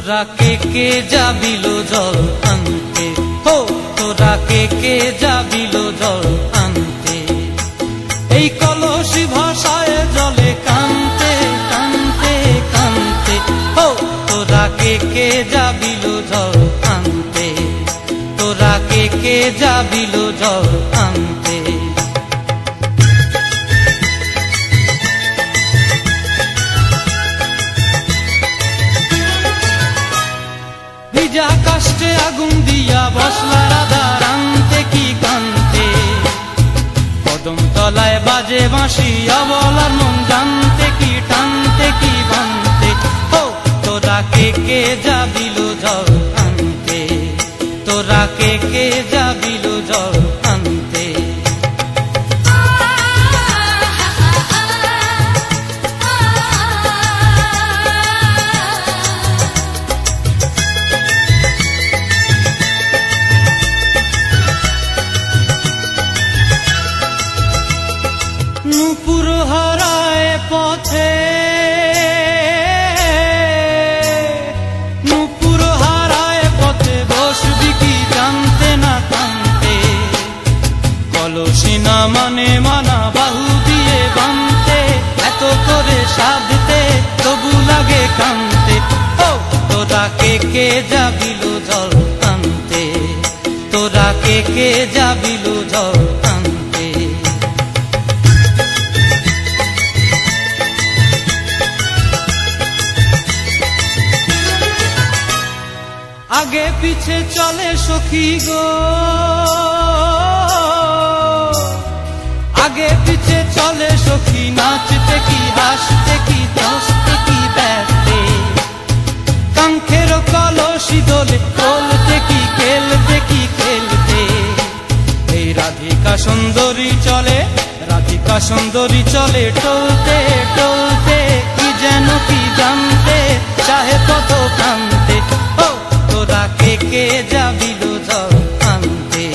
তোরা কে যাবিল জল আনতে, হো তোরা কে যাবিল জল আনতে, এই কলসি ভাষায় জলে কানতে কানতে কানতে, হো তোরা কে যাবিল জল আনতে, তোরা কে যাবিল জল আনতে। ভিজা কাষ্টে আগুন দিয়া বসলা রাধা রানতে কি কানতে, কদম তলায় বাজে বাঁশি অবলার মন জানতে কি টানতে কি বানতে, হো তোরা কে যাবিল জল আনতে, তোরা কে যাবিল জল আনতে। নূপুর হারায় পথে, নূপুর হারায় পথে বসবি কি জানতে না কানতে, কলসি না মানে মানা বাহু দিয়ে বানতে, এত করে সাধতে তবু লাগে কানতে, ও তোরা কে যাবিল জল আনতে, তোরা কে যাবিল জল আনতে। আগে পিছে চলে সখী গো, আগে পিছে চলে সখী, নাচতে কি হাসতে কি দোস্তে কি ব্যস্তে, কাঙ্ক্ষের কলসি দোলে বলতে কি খেলতে কি খেলতে, এই রাধিকা সুন্দরী চলে, রাধিকা সুন্দরী চলে টলতে টলতে, কি যেন কি জানতে চাহে কত কানতে, ও তোরা কে যাবিল জল আনতে,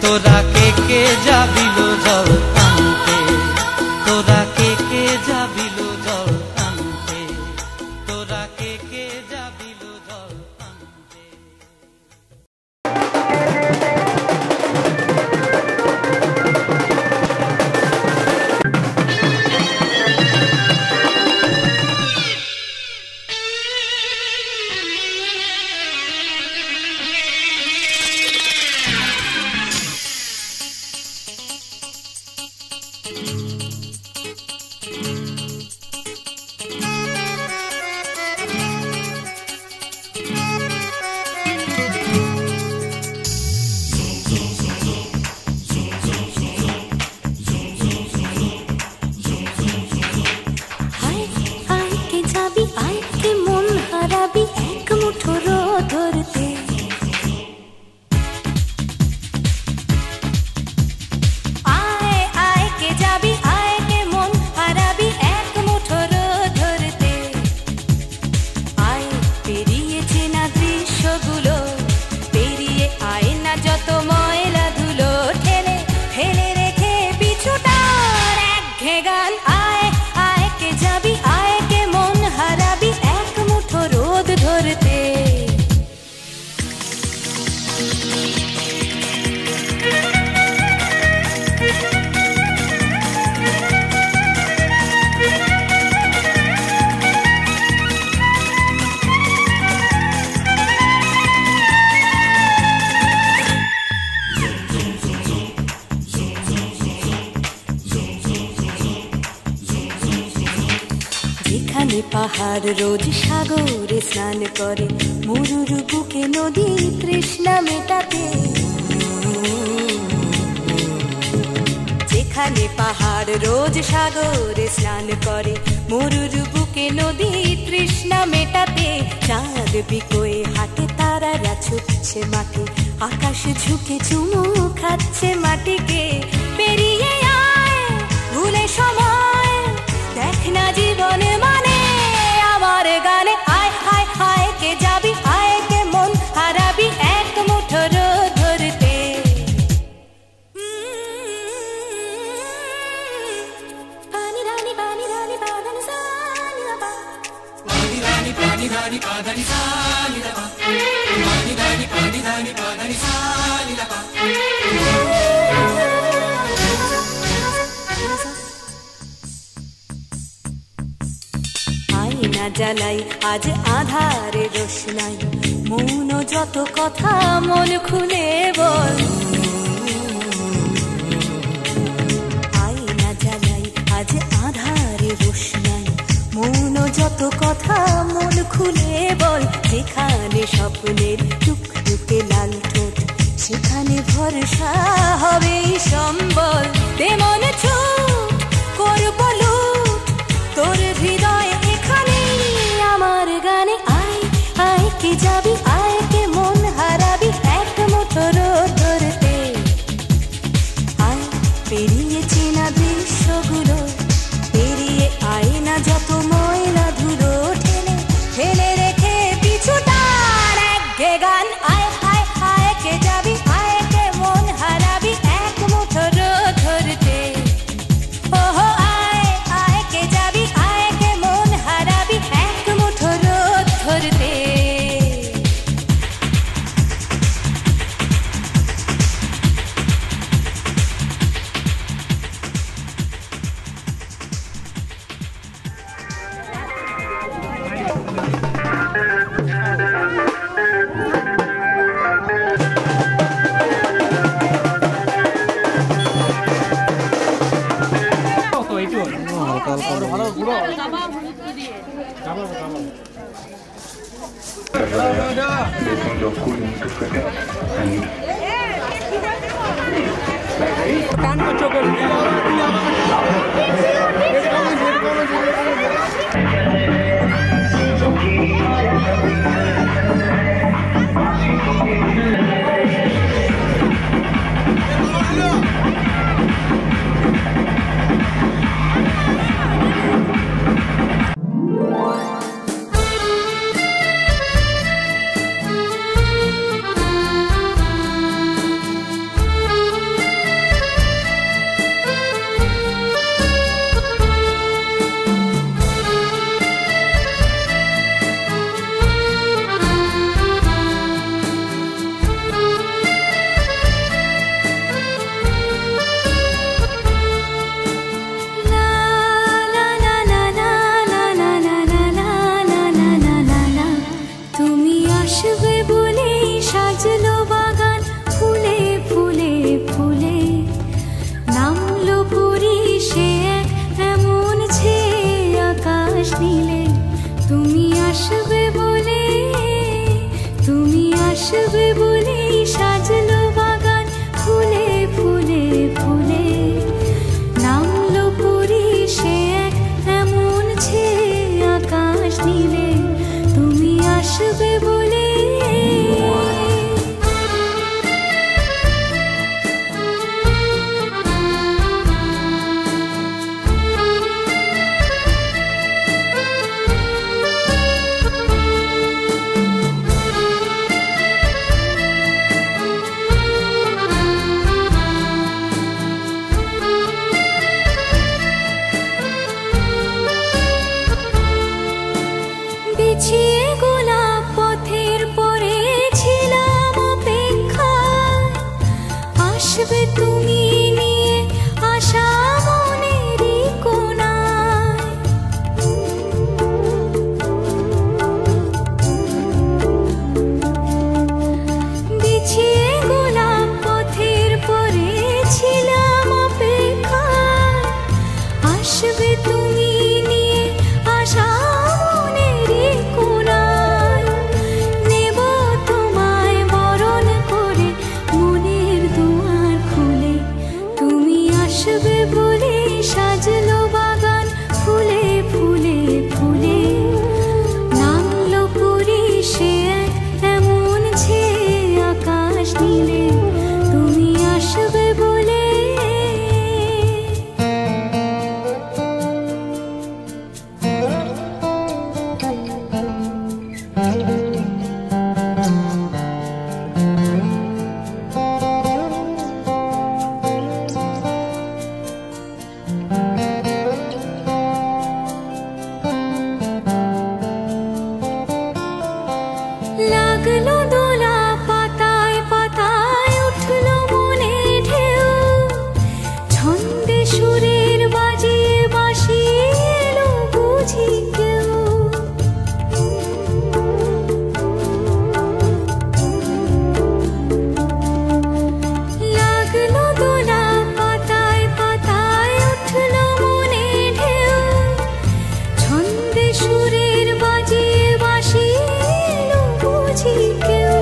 তোরা কে যাবিল জল আনতে, তোরা কে যাবিল জল আনতে, তোরা কে যাবিল জল আনতে। পাহাড় রোজ সাগরে স্নান করে, মরুর বুকে নদী তৃষ্ণা মেটাতে, যেখানে পাহাড় রোজ সাগরে স্নান করে, মরুর বুকে নদী তৃষ্ণা মেটাতে, চাঁদ বিকোয়ে হাটে তারারা ছুটছে মাঠে, আকাশ ঝুঁকে চুমু খাচ্ছে মাটিকে, পেরিয়ে আয় ভুলে সময়, দেখ না জীবনে মানে আমার গানে, আয় হায় হায় কে যাবি, আয় কে মন হারাবি এক মুঠো রোদ ধরতে। পানি রানী পানি রানী পাদানি সা, পানি রানী পাদানি সা। আয়না জ্বালাই আজ আধারে রোশনাই, মন যত কথা মন খুলে বল। আয়না জ্বালাই আজ আধারে রোশনাই, মন যত কথা মন খুলে বল। যেখানে স্বপ্নের টুকটুকে লাল ঠোঁট, সেখানে ভরসা হবে সম্বল। তেমন ছুট করব লুট তোর হৃদয় এখানে আমার গানে। আয় আয় কে যাবি, আয় কে মন হারাবি এক মুঠো রোদ ধরতে। আয় পেরিয়ে চেনা দৃশ্যগুলো, পেরিয়ে আয় না যত ময়লা ধুলো, ঠেলে ফেলে রেখে পিছু তার এক গান। আয় আয় আয় কে যাবি, আয় কে মন হারাবি এক মুঠো রোদ ধরতে। ওহো আয় আয় কে যাবি, আয় কে মন হারাবি এক মুঠো রোদ ধরতে। লাগলো দোলা পাতায় পাতায় উঠলো মনে ঢেউ, ছন্দে সুরের বাজিয়ে বাঁশি এলো বুঝি কেউ। লাগলো দোলা পাতায় পাতায় উঠলো মনে ঢেউ, ছন্দে সুরের বাজিয়ে বাঁশি এলো বুঝি কেউ।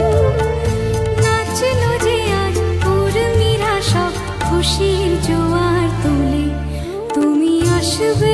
নাচলো যে আজ উর্মিরা সব খুশির জোয়ার তুলে, তুমি আসবে